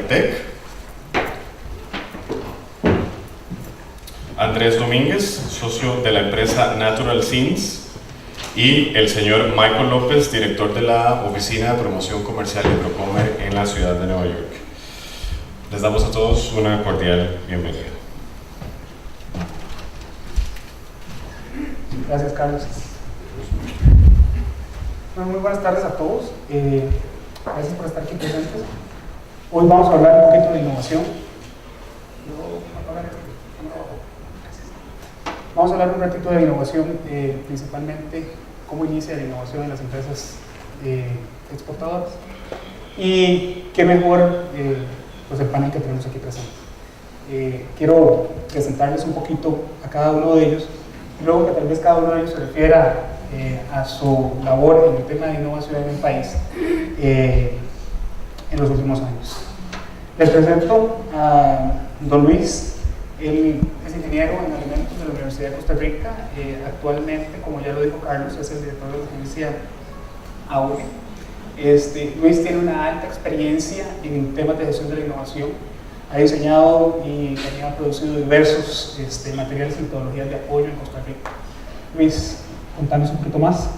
Tech. Andrés Domínguez, socio de la empresa Natural Scenes, y el señor Michael López, director de la Oficina de Promoción Comercial de Procomer en la ciudad de Nueva York. Les damos a todos una cordial bienvenida. Gracias, Carlos. Bueno, muy buenas tardes a todos. Gracias por estar aquí presentes. Hoy vamos a hablar un poquito de innovación. Vamos a hablar un ratito de innovación, principalmente cómo inicia la innovación en las empresas exportadoras. Y qué mejor pues el panel que tenemos aquí presente. Quiero presentarles un poquito a cada uno de ellos, y luego que tal vez cada uno de ellos se refiera a su labor en el tema de innovación en el país en los últimos años. Les presento a don Luis. Él es ingeniero en alimentos de la Universidad de Costa Rica. Actualmente, como ya lo dijo Carlos, es el director de la agencia AURE. Luis tiene una alta experiencia en temas de gestión de la innovación. Ha diseñado y también ha producido diversos materiales y metodologías de apoyo en Costa Rica. Luis, contanos un poquito más.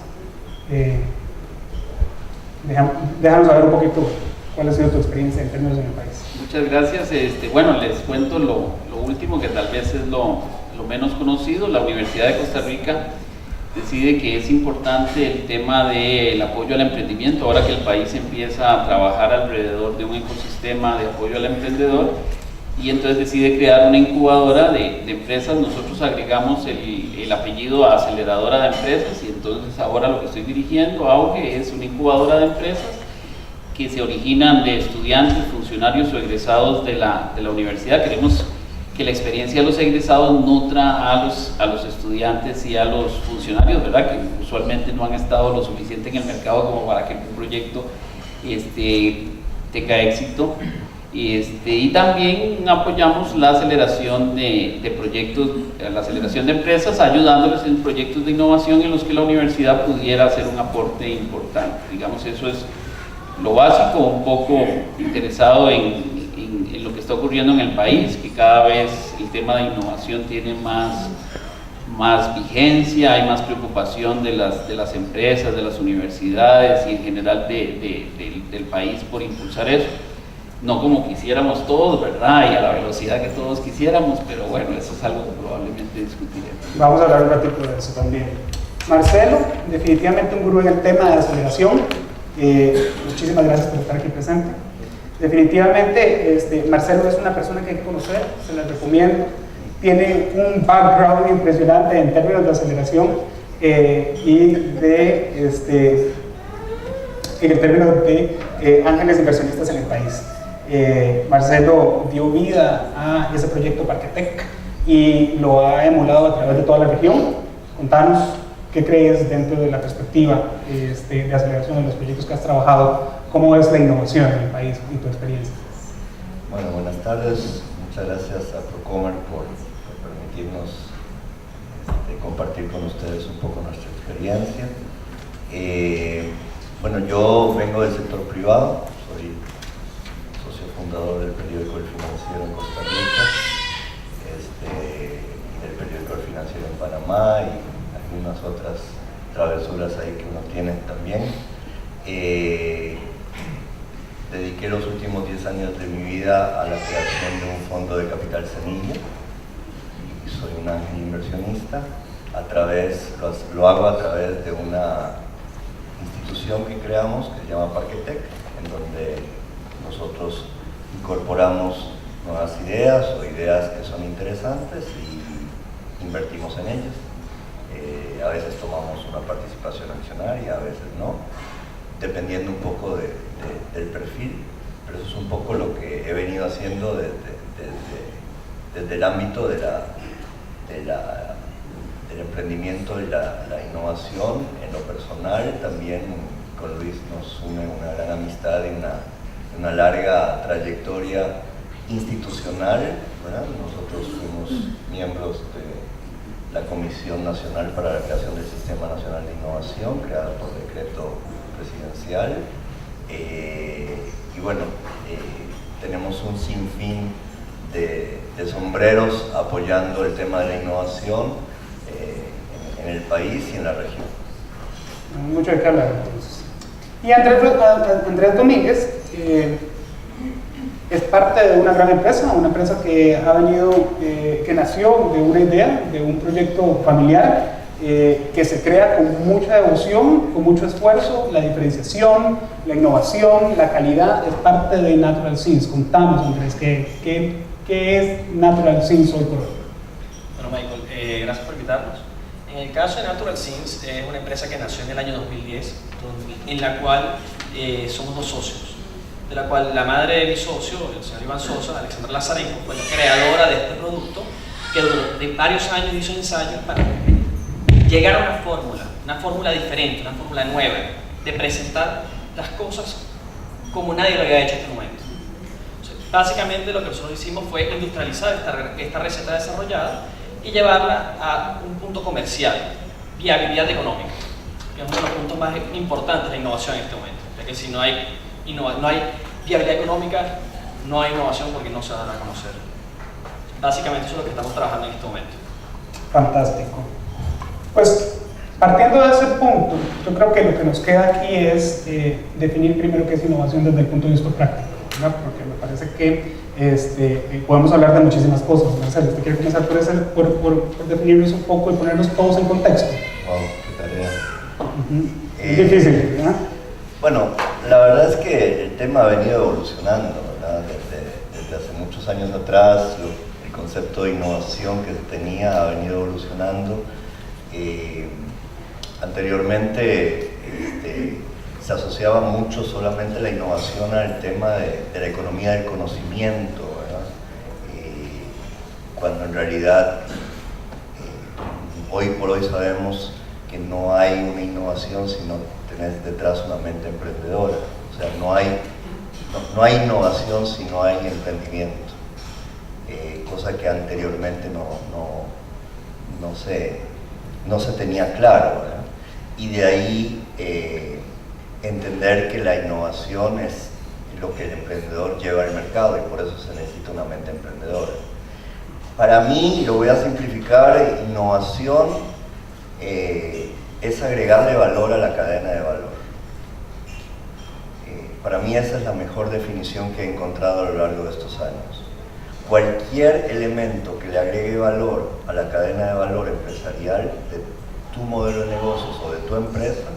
Déjanos saber un poquito cuál ha sido tu experiencia en términos en el país. Muchas gracias. Bueno, les cuento lo último, que tal vez es lo menos conocido. La Universidad de Costa Rica decide que es importante el tema del apoyo al emprendimiento, ahora que el país empieza a trabajar alrededor de un ecosistema de apoyo al emprendedor, y entonces decide crear una incubadora de empresas. Nosotros agregamos el apellido a aceleradora de empresas, y entonces ahora lo que estoy dirigiendo, AUGE, es una incubadora de empresas que se originan de estudiantes, funcionarios o egresados de la universidad. Queremos que la experiencia de los egresados nutra a los estudiantes y a los funcionarios, ¿verdad?, que usualmente no han estado lo suficiente en el mercado como para que un proyecto tenga éxito. Y también apoyamos la aceleración de proyectos, la aceleración de empresas, ayudándoles en proyectos de innovación en los que la universidad pudiera hacer un aporte importante. Digamos, eso es lo básico, un poco interesado en lo que está ocurriendo en el país, que cada vez el tema de innovación tiene más vigencia, hay más preocupación de las empresas, de las universidades y en general del país por impulsar eso. No como quisiéramos todos, ¿verdad?, y a la velocidad que todos quisiéramos, pero bueno, eso es algo que probablemente discutiremos. Vamos a hablar un ratito de eso también. Marcelo, definitivamente un gurú en el tema de aceleración. Muchísimas gracias por estar aquí presente. Definitivamente Marcelo es una persona que hay que conocer, se la recomiendo. Tiene un background impresionante en términos de aceleración y en términos de ángeles inversionistas en el país. Marcelo dio vida a ese proyecto Parquetec y lo ha emulado a través de toda la región. Contanos qué crees dentro de la perspectiva de aceleración de los proyectos que has trabajado, cómo es la innovación en el país y tu experiencia. Bueno, buenas tardes. Muchas gracias a Procomer por permitirnos compartir con ustedes un poco nuestra experiencia. Bueno, yo vengo del sector privado, soy socio fundador del periódico El Financiero en Costa Rica, y del periódico El Financiero en Panamá, y algunas otras travesuras ahí que uno tiene también. Dediqué los últimos 10 años de mi vida a la creación de un fondo de capital semilla, y soy un ángel inversionista. Lo hago a través de una institución que creamos que se llama Parquetec, en donde nosotros incorporamos nuevas ideas o ideas que son interesantes y invertimos en ellas. A veces tomamos una participación accionaria, a veces no, dependiendo un poco del perfil, pero eso es un poco lo que he venido haciendo desde el ámbito del emprendimiento y la innovación. En lo personal, también con Luis nos une una gran amistad y una larga trayectoria institucional, ¿verdad? Nosotros fuimos miembros de la Comisión Nacional para la Creación del Sistema Nacional de Innovación, creada por decreto presidencial, y bueno, tenemos un sinfín de sombreros apoyando el tema de la innovación en el país y en la región. Mucho de qué hablar entonces. Y Andrés Domínguez es parte de una gran empresa, que ha venido, que nació de una idea, de un proyecto familiar, que se crea con mucha devoción, con mucho esfuerzo. La diferenciación, la innovación, la calidad es parte de Natural Scenes. Contanos, Andrés, ¿qué es Natural Scenes hoy por hoy? Bueno, Michael, gracias por invitarnos. En el caso de Natural Scenes, es una empresa que nació en el año 2010, en la cual somos 2 socios, de la cual la madre de mi socio, el señor Iván Sosa, Alexandra Lazarenko, fue la creadora de este producto, que durante varios años hizo ensayos para llegar a una fórmula diferente, una fórmula nueva, de presentar las cosas como nadie lo había hecho hasta el momento. O sea, básicamente lo que nosotros hicimos fue industrializar esta receta desarrollada y llevarla a un punto comercial, viabilidad económica, que es uno de los puntos más importantes de la innovación en este momento, ya que si no hay viabilidad económica, no hay innovación porque no se dan a conocer. Básicamente eso es lo que estamos trabajando en este momento. Fantástico. Pues partiendo de ese punto, yo creo que lo que nos queda aquí es definir primero qué es innovación desde el punto de vista práctico, ¿verdad? Porque me parece que podemos hablar de muchísimas cosas. Marcelo, ¿usted quiere comenzar por definirnos un poco y ponernos todos en contexto? Wow, qué tarea. Es difícil, ¿verdad? Bueno, la verdad es que el tema ha venido evolucionando, ¿verdad? Desde hace muchos años atrás, el concepto de innovación que se tenía ha venido evolucionando. Anteriormente se asociaba mucho solamente la innovación al tema de la economía del conocimiento, ¿verdad? Cuando en realidad hoy por hoy sabemos que no hay una innovación si no tenés detrás una mente emprendedora. O sea, no hay innovación si no hay emprendimiento, cosa que anteriormente no se tenía claro, ¿verdad? Y de ahí entender que la innovación es lo que el emprendedor lleva al mercado y por eso se necesita una mente emprendedora. Para mí, lo voy a simplificar, innovación es agregarle valor a la cadena de valor. Para mí esa es la mejor definición que he encontrado a lo largo de estos años. Cualquier elemento que le agregue valor a la cadena de valor empresarial de tu modelo de negocios o de tu empresa,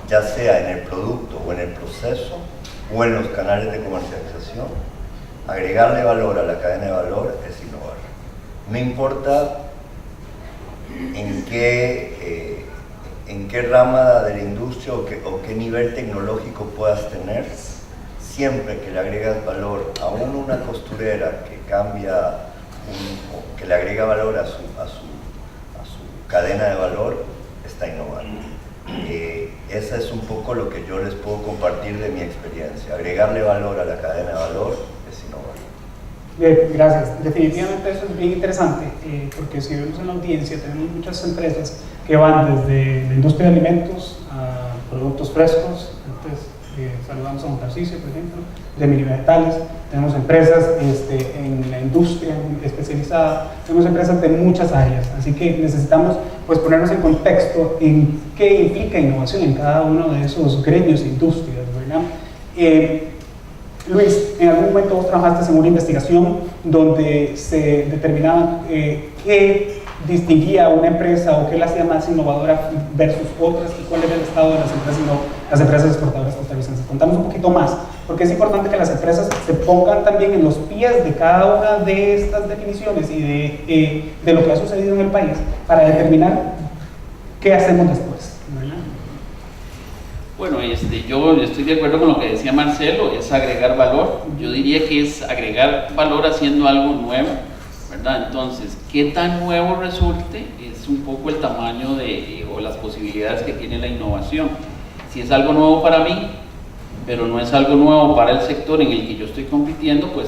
ya sea en el producto o en el proceso o en los canales de comercialización, agregarle valor a la cadena de valor es innovar. No importa en qué rama de la industria o qué nivel tecnológico puedas tener, siempre que le agregas valor a una costurera que que le agrega valor a su cadena de valor, está innovando. Esa es un poco lo que yo les puedo compartir de mi experiencia. Agregarle valor a la cadena de valor es innovar. Bien, gracias. Definitivamente eso es bien interesante, porque si vemos en la audiencia tenemos muchas empresas que van desde la industria de alimentos a productos frescos. Entonces, saludamos a Montarcisio, por ejemplo, de minivegetales. Tenemos empresas en la industria especializada, tenemos empresas de muchas áreas, así que necesitamos pues ponernos en contexto en qué implica innovación en cada uno de esos gremios e industrias, ¿verdad? Luis, en algún momento vos trabajaste en una investigación donde se determinaba qué distinguía a una empresa o qué la hacía más innovadora versus otras y cuál era el estado de las empresas exportadoras costarricenses. Contamos un poquito más, porque es importante que las empresas se pongan también en los pies de cada una de estas definiciones y de lo que ha sucedido en el país para determinar qué hacemos después, ¿verdad? Bueno, yo estoy de acuerdo con lo que decía Marcelo, es agregar valor. Yo diría que es agregar valor haciendo algo nuevo, ¿verdad? Entonces, ¿qué tan nuevo resulte? Es un poco el tamaño o las posibilidades que tiene la innovación. Si es algo nuevo para mí, pero no es algo nuevo para el sector en el que yo estoy compitiendo, pues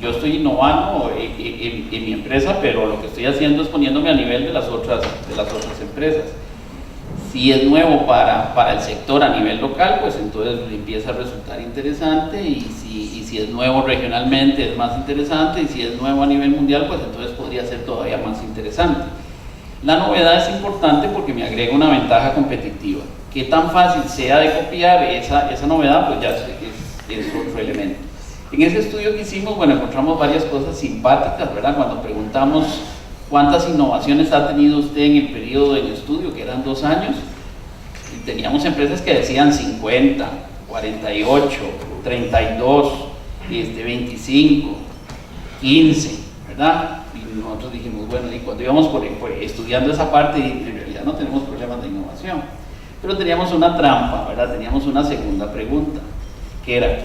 yo estoy innovando en mi empresa, pero lo que estoy haciendo es poniéndome a nivel de las otras empresas. si es nuevo para el sector a nivel local, pues entonces le empieza a resultar interesante, y si es nuevo regionalmente es más interesante, y si es nuevo a nivel mundial, pues entonces podría ser todavía más interesante. La novedad es importante porque me agrega una ventaja competitiva. Qué tan fácil sea de copiar esa novedad, pues ya es otro elemento. En ese estudio que hicimos, bueno, encontramos varias cosas simpáticas, ¿verdad? Cuando preguntamos cuántas innovaciones ha tenido usted en el periodo del estudio, que eran 2 años, y teníamos empresas que decían 50, 48, 32, 25, 15, ¿verdad? Y nosotros dijimos, bueno, y cuando íbamos estudiando esa parte, en realidad no tenemos problemas de innovación, pero teníamos una trampa, ¿verdad? Teníamos una segunda pregunta, que era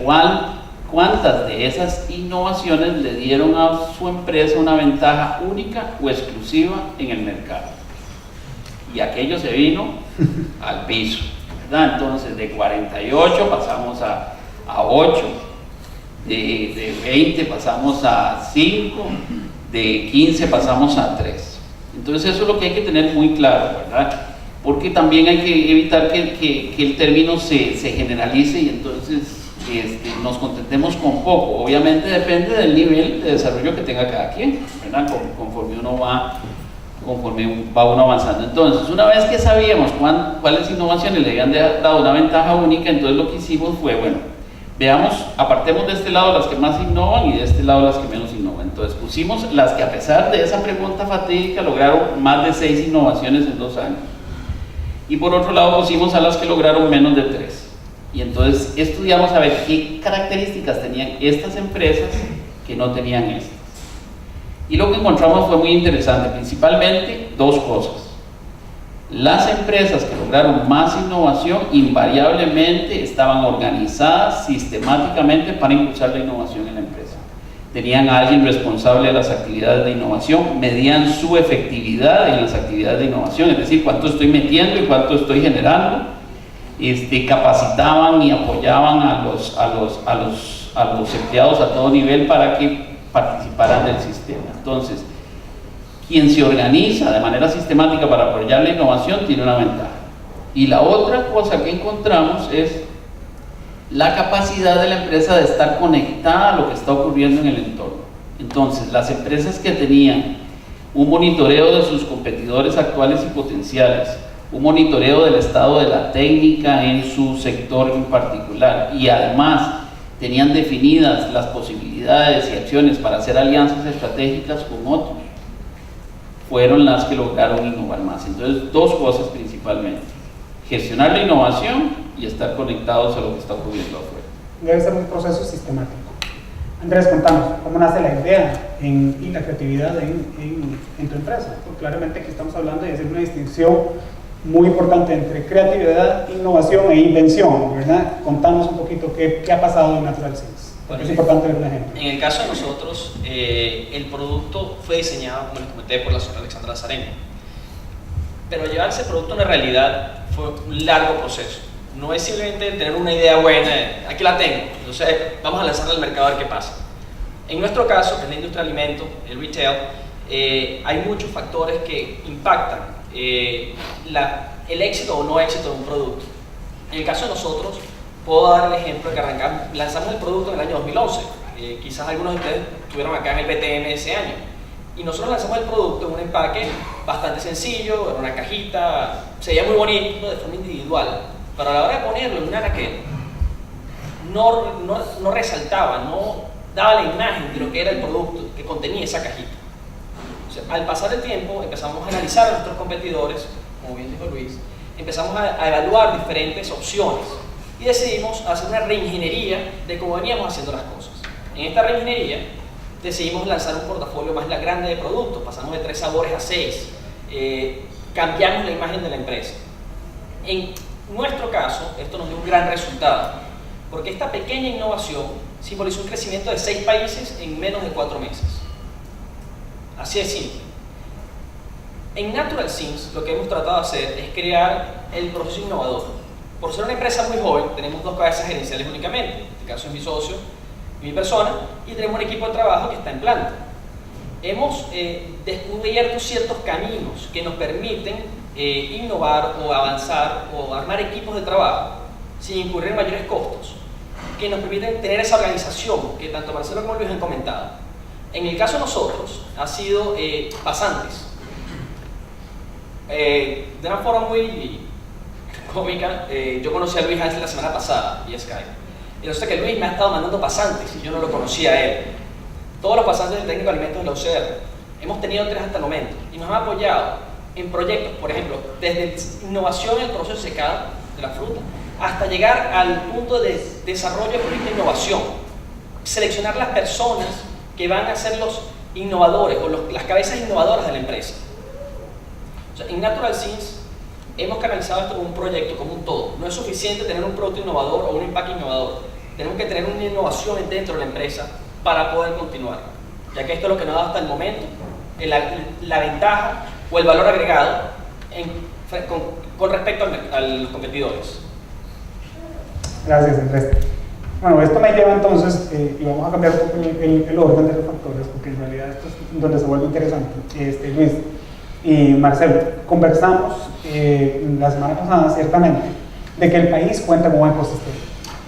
¿cuántas de esas innovaciones le dieron a su empresa una ventaja única o exclusiva en el mercado? Y aquello se vino al piso, ¿verdad? Entonces de 48 pasamos a 8, de 20 pasamos a 5, de 15 pasamos a 3. Entonces eso es lo que hay que tener muy claro, ¿verdad? Porque también hay que evitar que el término se generalice y entonces nos contentemos con poco. Obviamente depende del nivel de desarrollo que tenga cada quien, ¿verdad? Conforme va uno avanzando. Entonces, una vez que sabíamos cuáles innovaciones le habían dado una ventaja única, entonces lo que hicimos fue, bueno, veamos, apartemos de este lado las que más innovan y de este lado las que menos innovan. Entonces pusimos las que, a pesar de esa pregunta fatídica, lograron más de 6 innovaciones en 2 años. Y por otro lado pusimos a las que lograron menos de 3. Y entonces estudiamos a ver qué características tenían estas empresas que no tenían estas. Y lo que encontramos fue muy interesante, principalmente 2 cosas. Las empresas que lograron más innovación invariablemente estaban organizadas sistemáticamente para impulsar la innovación en la empresa. Tenían a alguien responsable de las actividades de innovación, medían su efectividad en las actividades de innovación, es decir, cuánto estoy metiendo y cuánto estoy generando. Capacitaban y apoyaban a los empleados a todo nivel para que participaran del sistema. Entonces, quien se organiza de manera sistemática para apoyar la innovación tiene una ventaja. Y la otra cosa que encontramos es la capacidad de la empresa de estar conectada a lo que está ocurriendo en el entorno. Entonces, las empresas que tenían un monitoreo de sus competidores actuales y potenciales, un monitoreo del estado de la técnica en su sector en particular, y además tenían definidas las posibilidades y acciones para hacer alianzas estratégicas con otros, fueron las que lograron innovar más. Entonces, 2 cosas principalmente: gestionar la innovación y estar conectados a lo que está ocurriendo afuera. Debe ser un proceso sistemático. Andrés, contanos, ¿cómo nace la idea y la creatividad en tu empresa? Porque claramente aquí estamos hablando de hacer una distinción muy importante entre creatividad, innovación e invención, ¿verdad? Contanos un poquito qué ha pasado en Natural Sense. Bueno, es importante ver un ejemplo. En el caso de nosotros, el producto fue diseñado, como les comenté, por la señora Alexandra Lazareno. Pero llevar ese producto a una realidad fue un largo proceso. No es simplemente tener una idea buena, aquí la tengo, entonces vamos a lanzarla al mercado a ver qué pasa. En nuestro caso, en la industria de alimentos, el retail, hay muchos factores que impactan el éxito o no éxito de un producto. En el caso de nosotros, puedo dar el ejemplo de que lanzamos el producto en el año 2011. Quizás algunos de ustedes estuvieron acá en el BTM de ese año. Y nosotros lanzamos el producto en un empaque bastante sencillo, en una cajita, se veía muy bonito, de forma individual. Pero a la hora de ponerlo en un anaquel, no resaltaba, no daba la imagen de lo que era el producto que contenía esa cajita. O sea, al pasar el tiempo empezamos a analizar a nuestros competidores, como bien dijo Luis, empezamos a evaluar diferentes opciones y decidimos hacer una reingeniería de cómo veníamos haciendo las cosas. En esta reingeniería decidimos lanzar un portafolio más grande de productos, pasamos de 3 sabores a 6, cambiamos la imagen de la empresa. En nuestro caso, esto nos dio un gran resultado, porque esta pequeña innovación simbolizó un crecimiento de 6 países en menos de 4 meses. Así de simple. En Natural Sense lo que hemos tratado de hacer es crear el proceso innovador. Por ser una empresa muy joven, tenemos 2 cabezas gerenciales únicamente. En este caso es mi socio y mi persona, y tenemos un equipo de trabajo que está en planta. Hemos descubierto ciertos caminos que nos permiten innovar o avanzar o armar equipos de trabajo sin incurrir en mayores costos, que nos permiten tener esa organización que tanto Marcelo como Luis han comentado. En el caso de nosotros, ha sido pasantes. De una forma muy cómica, yo conocí a Luis la semana pasada vía Skype. Y resulta que Luis me ha estado mandando pasantes y yo no lo conocía a él. Todos los pasantes del técnico de alimentos de la UCR, hemos tenido 3 hasta el momento y nos han apoyado en proyectos, por ejemplo, desde innovación en el proceso de secado de la fruta hasta llegar al punto de desarrollo de proyectos de innovación, seleccionar las personas que van a ser los innovadores o las cabezas innovadoras de la empresa. O sea, en Natural Scenes hemos canalizado esto como un proyecto, como un todo. No es suficiente tener un producto innovador o un empaque innovador. Tenemos que tener una innovación dentro de la empresa para poder continuar, ya que esto es lo que nos da hasta el momento la ventaja o el valor agregado con respecto a los competidores. Gracias, Andrés. Bueno, esto me lleva entonces, y vamos a cambiar un poco el orden de los factores, porque en realidad esto es donde se vuelve interesante. Luis y Marcelo, conversamos la semana pasada, ciertamente, de que el país cuenta con un ecosistema.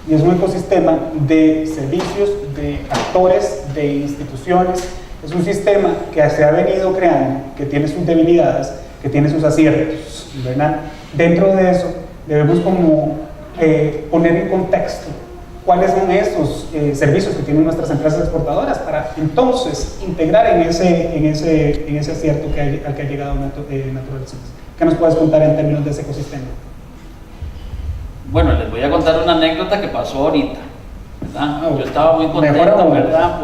Y es un ecosistema de servicios, de actores, de instituciones. Es un sistema que se ha venido creando, que tiene sus debilidades, que tiene sus aciertos, ¿verdad? Dentro de eso, debemos como poner en contexto cuáles son esos servicios que tienen nuestras empresas exportadoras para entonces integrar en ese acierto al que ha llegado Natural Scenes. ¿Qué nos puedes contar en términos de ese ecosistema? Bueno, les voy a contar una anécdota que pasó ahorita, ¿verdad? Yo estaba muy contento, ¿verdad?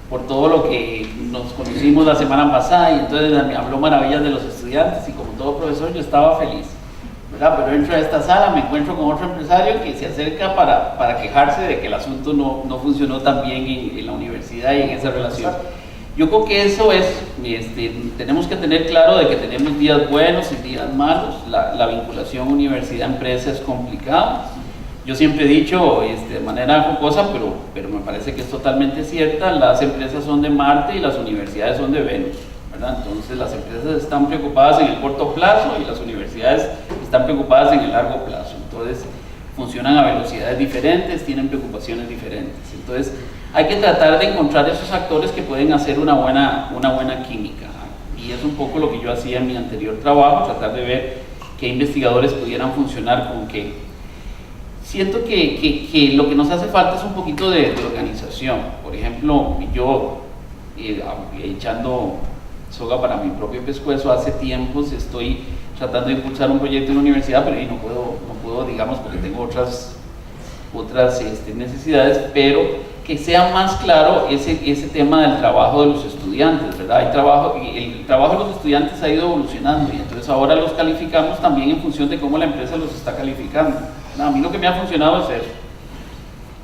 Por todo lo que nos conocimos la semana pasada, y entonces me habló maravillas de los estudiantes, y como todo profesor yo estaba feliz, ¿verdad? Pero entro a esta sala, me encuentro con otro empresario que se acerca para quejarse de que el asunto no funcionó tan bien en la universidad y en esa relación. Yo creo que eso es, tenemos que tener claro de que tenemos días buenos y días malos. La vinculación universidad-empresa es complicada. Yo siempre he dicho de manera jocosa, pero me parece que es totalmente cierta, las empresas son de Marte y las universidades son de Venus, ¿verdad? Entonces las empresas están preocupadas en el corto plazo y las universidades están preocupadas en el largo plazo. Entonces funcionan a velocidades diferentes, tienen preocupaciones diferentes. Entonces hay que tratar de encontrar esos actores que pueden hacer una buena química. Y es un poco lo que yo hacía en mi anterior trabajo, tratar de ver qué investigadores pudieran funcionar con qué. Siento que lo que nos hace falta es un poquito de organización. Por ejemplo, yo echando soga para mi propio pescuezo, hace tiempos estoy tratando de impulsar un proyecto en la universidad, pero no puedo, digamos, porque tengo otras necesidades, pero que sea más claro ese tema del trabajo de los estudiantes, ¿verdad? El trabajo de los estudiantes ha ido evolucionando y entonces ahora los calificamos también en función de cómo la empresa los está calificando. A mí lo que me ha funcionado es eso.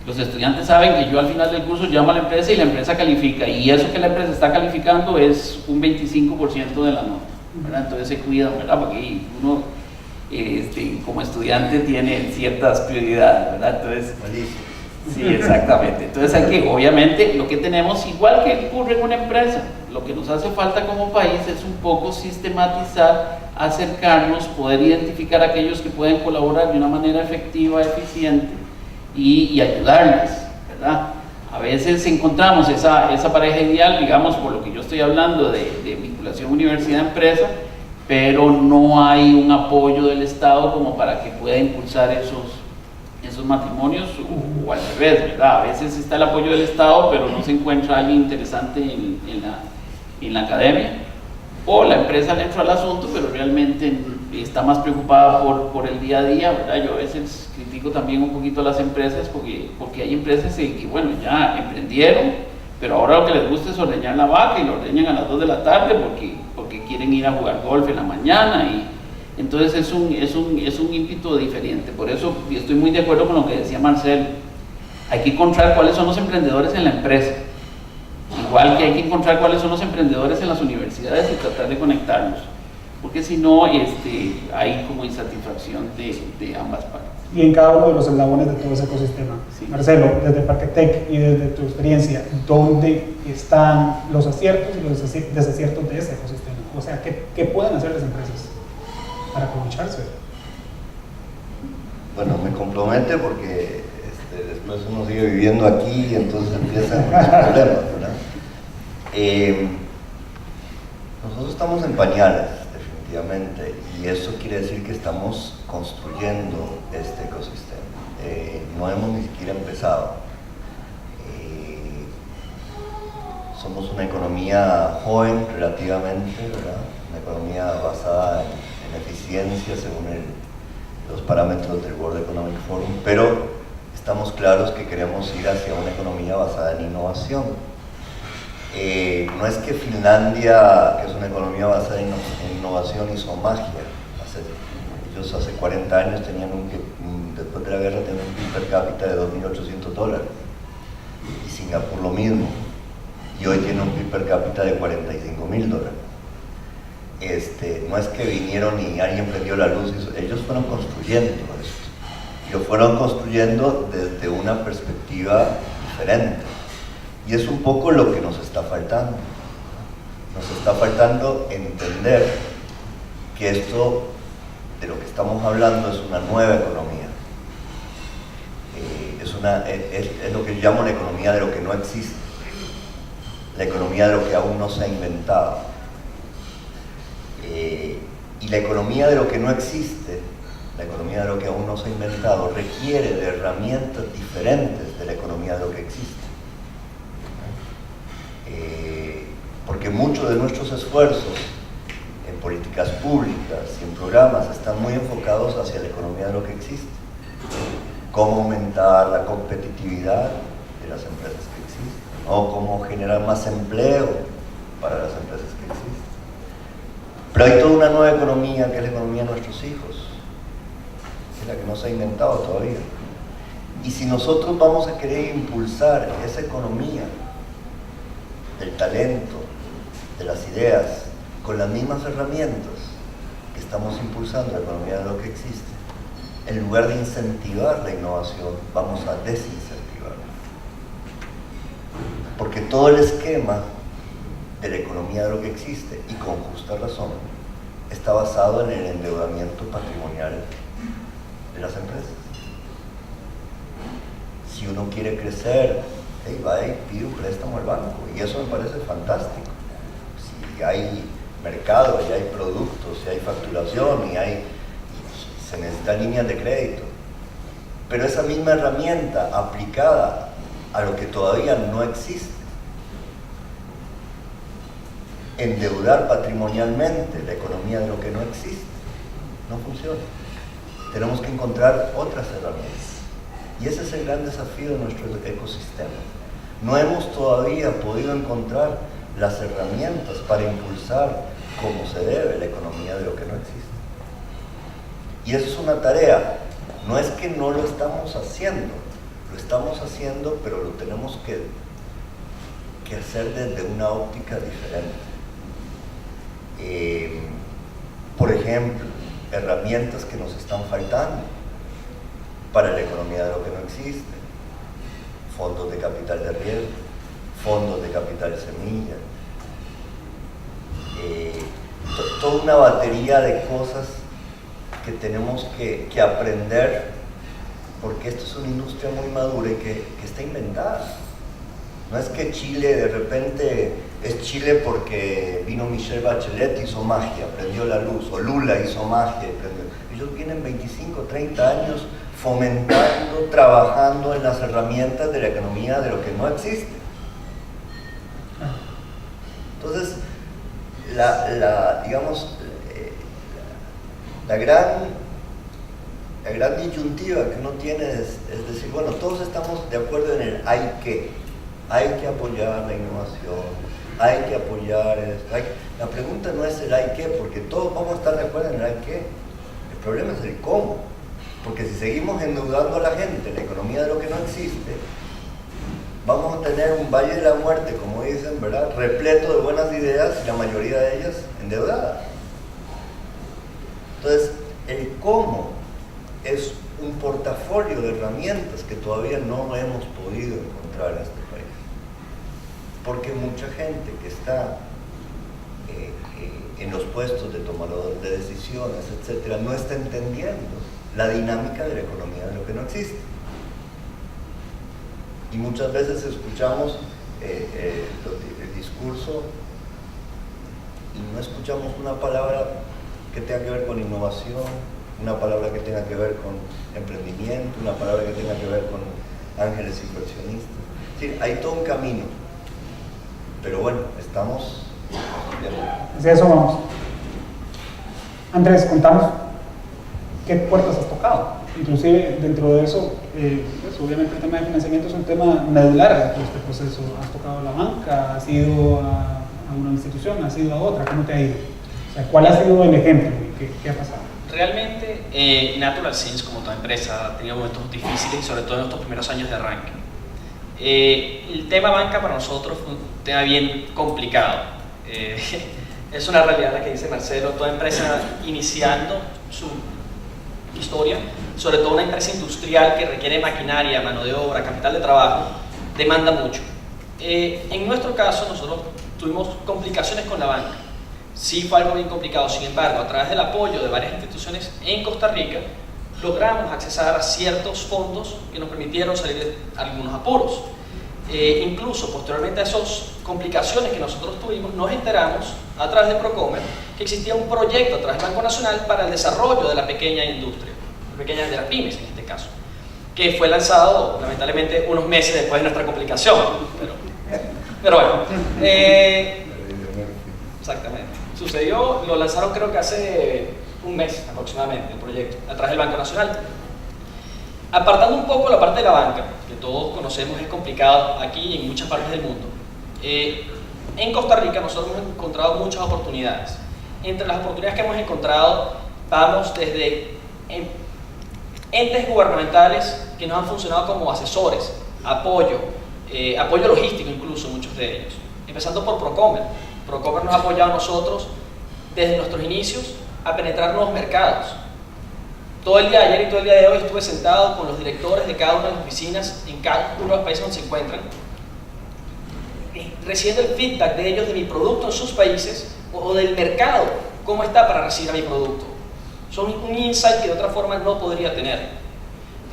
Los estudiantes saben que yo al final del curso llamo a la empresa y la empresa califica, y eso que la empresa está calificando es un 25% de la nota, ¿verdad? Entonces se cuidan, ¿verdad? Porque uno como estudiante tiene ciertas prioridades, ¿verdad? Entonces, sí, exactamente. Entonces hay que, obviamente, lo que tenemos, igual que ocurre en una empresa, lo que nos hace falta como país es un poco sistematizar, acercarnos, poder identificar a aquellos que pueden colaborar de una manera efectiva, eficiente y ayudarles, ¿verdad? A veces encontramos esa pareja ideal, digamos, por lo que yo estoy hablando de vinculación universidad-empresa, pero no hay un apoyo del Estado como para que pueda impulsar esos matrimonios o al revés, ¿verdad? A veces está el apoyo del Estado, pero no se encuentra alguien interesante en la academia, o la empresa le entra al asunto, pero realmente está más preocupada por el día a día, ¿verdad? Yo a veces critico también un poquito a las empresas porque hay empresas que, bueno, ya emprendieron, pero ahora lo que les gusta es ordeñar la vaca y lo ordeñan a las 2 de la tarde porque quieren ir a jugar golf en la mañana, y entonces es un ímpetu diferente. Por eso estoy muy de acuerdo con lo que decía Marcelo. Hay que encontrar cuáles son los emprendedores en la empresa, igual que hay que encontrar cuáles son los emprendedores en las universidades y tratar de conectarlos, porque si no hay como insatisfacción de ambas partes. Y en cada uno de los eslabones de todo ese ecosistema. Sí. Marcelo, desde Parquetec y desde tu experiencia, ¿dónde están los aciertos y los desaciertos de ese ecosistema? O sea, ¿qué pueden hacer las empresas para aprovecharse? Bueno, me compromete porque después uno sigue viviendo aquí y entonces empiezan los problemas, ¿verdad? Nosotros estamos en pañales, definitivamente, y eso quiere decir que estamos construyendo este ecosistema. No hemos ni siquiera empezado. Somos una economía joven relativamente, ¿verdad? Una economía basada en eficiencia según los parámetros del World Economic Forum, pero estamos claros que queremos ir hacia una economía basada en innovación. No es que Finlandia, que es una economía basada en innovación, hizo magia. Ellos hace 40 años tenían después de la guerra tenían un PIB per cápita de $2.800, y Singapur lo mismo, y hoy tiene un PIB per cápita de $45.000. No es que vinieron y alguien prendió la luz, ellos fueron construyendo esto, y lo fueron construyendo desde una perspectiva diferente, y es un poco lo que nos está faltando. Nos está faltando entender que esto de lo que estamos hablando es una nueva economía. Es lo que yo imo la economía de lo que no existe, la economía de lo que aún no se ha inventado. Y la economía de lo que no existe, la economía de lo que aún no se ha inventado, requiere de herramientas diferentes de la economía de lo que existe. Porque muchos de nuestros esfuerzos en políticas públicas y en programas están muy enfocados hacia la economía de lo que existe. Cómo aumentar la competitividad de las empresas que existen, o cómo generar más empleo para las empresas que existen. Pero hay toda una nueva economía, que es la economía de nuestros hijos, que es la que no se ha inventado todavía. Y si nosotros vamos a querer impulsar esa economía del talento, de las ideas, con las mismas herramientas que estamos impulsando la economía de lo que existe, en lugar de incentivar la innovación, vamos a desincentivarla. Porque todo el esquema de la economía de lo que existe, y con justa razón, está basado en el endeudamiento patrimonial de las empresas. Si uno quiere crecer, va y pide un préstamo al banco, y eso me parece fantástico. Si hay mercado, y hay productos, y hay facturación, y se necesitan líneas de crédito. Pero esa misma herramienta aplicada a lo que todavía no existe, endeudar patrimonialmente la economía de lo que no existe, no funciona. Tenemos que encontrar otras herramientas. Y ese es el gran desafío de nuestro ecosistema. No hemos todavía podido encontrar las herramientas para impulsar como se debe la economía de lo que no existe. Y eso es una tarea. No es que no lo estamos haciendo, lo estamos haciendo, pero lo tenemos que hacer desde una óptica diferente. Por ejemplo, herramientas que nos están faltando para la economía de lo que no existe: fondos de capital de riesgo, fondos de capital semilla, toda una batería de cosas que tenemos que aprender, porque esto es una industria muy madura y que está inventada. No es que Chile de repente es Chile porque vino Michelle Bachelet y hizo magia, prendió la luz, o Lula hizo magia y prendió. Ellos vienen 25, 30 años fomentando, trabajando en las herramientas de la economía de lo que no existe. Entonces, la gran disyuntiva que uno tiene es decir, bueno, todos estamos de acuerdo en el hay que apoyar la innovación, hay que apoyar esto. La pregunta no es el hay que, porque todos vamos a estar de acuerdo en el hay que. El problema es el cómo, porque si seguimos endeudando a la gente en la economía de lo que no existe, vamos a tener un valle de la muerte, como dicen, ¿verdad?, repleto de buenas ideas y la mayoría de ellas endeudadas. Entonces, el cómo es un portafolio de herramientas que todavía no hemos podido encontrar en este país. Porque mucha gente que está en los puestos de tomador de decisiones, etcétera, no está entendiendo la dinámica de la economía de lo que no existe. Y muchas veces escuchamos el discurso y no escuchamos una palabra que tenga que ver con innovación, una palabra que tenga que ver con emprendimiento, una palabra que tenga que ver con ángeles inversionistas. Es decir, hay todo un camino, pero bueno, estamos viendo. Hacia eso vamos. Andrés, contanos qué puertas has tocado. Inclusive dentro de eso, pues, obviamente el tema de financiamiento es un tema medular de todo este proceso. ¿Has tocado la banca? ¿Has ido a una institución? ¿Has ido a otra? ¿Cómo te ha ido? O sea, ¿cuál ha sido el ejemplo? ¿Qué ha pasado? Realmente, Natural Scenes, como toda empresa, ha tenido momentos difíciles, sobre todo en estos primeros años de arranque. El tema banca para nosotros fue un tema bien complicado. Es una realidad la que dice Marcelo, toda empresa iniciando su historia, sobre todo una empresa industrial que requiere maquinaria, mano de obra, capital de trabajo, demanda mucho. En nuestro caso, nosotros tuvimos complicaciones con la banca. Sí fue algo bien complicado, sin embargo, a través del apoyo de varias instituciones en Costa Rica, logramos accesar a ciertos fondos que nos permitieron salir de algunos apuros. Incluso posteriormente a esas complicaciones que nosotros tuvimos, nos enteramos a través de Procomer que existía un proyecto a través del Banco Nacional para el desarrollo de la pequeña industria, de las pymes en este caso, que fue lanzado lamentablemente unos meses después de nuestra complicación, pero bueno, exactamente, sucedió, lo lanzaron creo que hace un mes aproximadamente el proyecto, a través del Banco Nacional. Apartando un poco la parte de la banca, que todos conocemos es complicado aquí y en muchas partes del mundo, en Costa Rica nosotros hemos encontrado muchas oportunidades. Entre las oportunidades que hemos encontrado, vamos desde entes gubernamentales que nos han funcionado como asesores, apoyo logístico incluso, muchos de ellos. Empezando por Procomer. Procomer nos ha apoyado a nosotros desde nuestros inicios a penetrar nuevos mercados. Todo el día de ayer y todo el día de hoy estuve sentado con los directores de cada una de las oficinas en cada uno de los países donde se encuentran, recibiendo el feedback de ellos de mi producto en sus países o del mercado, cómo está para recibir a mi producto. Son un insight que de otra forma no podría tener.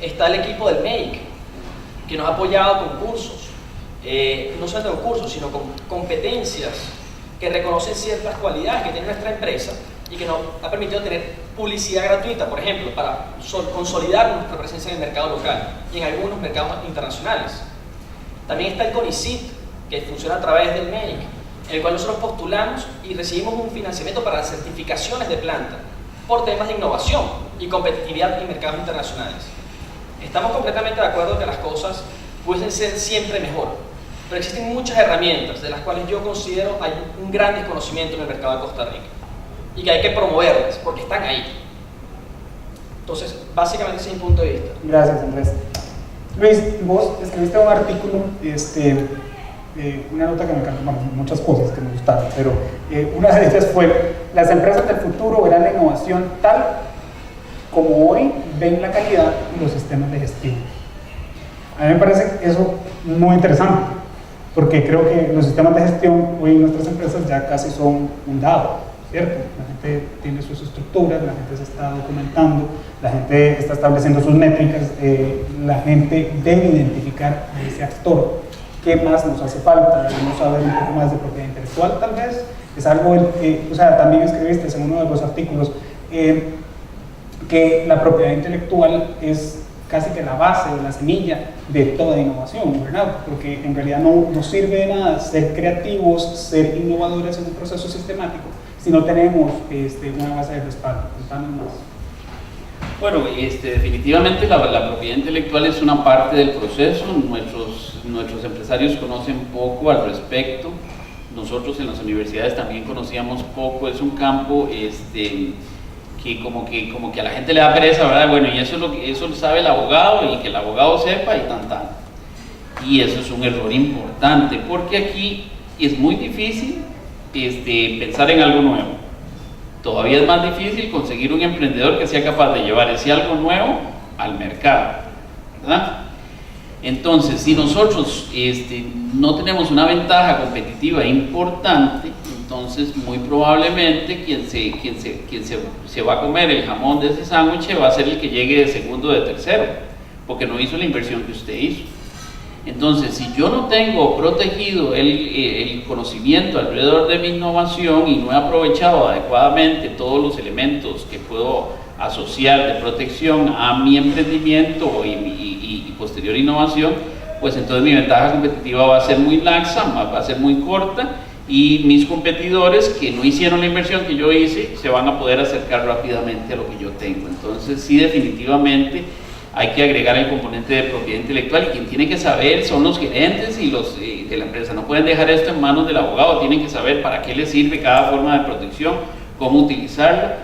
Está el equipo del MEIC, que nos ha apoyado con cursos, no solamente con cursos, sino con competencias que reconocen ciertas cualidades que tiene nuestra empresa y que nos ha permitido tener publicidad gratuita, por ejemplo, para consolidar nuestra presencia en el mercado local y en algunos mercados internacionales. También está el CONICYT, que funciona a través del MEIC, en el cual nosotros postulamos y recibimos un financiamiento para las certificaciones de planta por temas de innovación y competitividad en mercados internacionales. Estamos completamente de acuerdo que las cosas pueden ser siempre mejor, pero existen muchas herramientas de las cuales yo considero hay un gran desconocimiento en el mercado de Costa Rica y que hay que promoverlas porque están ahí. Entonces, básicamente ese es mi punto de vista. Gracias, Andrés. Luis, vos escribiste un artículo, una nota que me encantó, bueno, muchas cosas que me gustaron, pero una de ellas fue: las empresas del futuro verán la innovación tal como hoy ven la calidad y los sistemas de gestión. A mí me parece eso muy interesante, porque creo que los sistemas de gestión hoy en nuestras empresas ya casi son un dado, ¿cierto? La gente tiene sus estructuras, la gente se está documentando, la gente está estableciendo sus métricas, la gente debe identificar a ese actor. ¿Qué más nos hace falta? Debemos saber un poco más de propiedad intelectual, tal vez. Es algo, o sea, también escribiste en uno de los artículos que la propiedad intelectual es casi que la base o la semilla de toda innovación, ¿verdad? Porque en realidad no sirve de nada ser creativos, ser innovadores en un proceso sistemático si no tenemos una base de respaldo. Contanos más. Bueno, definitivamente la propiedad intelectual es una parte del proceso. Nuestros empresarios conocen poco al respecto. Nosotros en las universidades también conocíamos poco. Es un campo que como que a la gente le da pereza, ¿verdad? Bueno, y eso lo sabe el abogado, y que el abogado sepa y tan. Y eso es un error importante, porque aquí es muy difícil pensar en algo nuevo. Todavía es más difícil conseguir un emprendedor que sea capaz de llevar ese algo nuevo al mercado, ¿verdad? Entonces, si nosotros no tenemos una ventaja competitiva importante, entonces muy probablemente quien se va a comer el jamón de ese sándwich va a ser el que llegue de segundo o de tercero, porque no hizo la inversión que usted hizo. Entonces, si yo no tengo protegido el conocimiento alrededor de mi innovación y no he aprovechado adecuadamente todos los elementos que puedo asociar de protección a mi emprendimiento y posterior innovación, pues entonces mi ventaja competitiva va a ser muy laxa, va a ser muy corta, y mis competidores que no hicieron la inversión que yo hice se van a poder acercar rápidamente a lo que yo tengo. Entonces sí, definitivamente hay que agregar el componente de propiedad intelectual, y quien tiene que saber son los gerentes y los de la empresa. No pueden dejar esto en manos del abogado, tienen que saber para qué les sirve cada forma de protección, cómo utilizarla.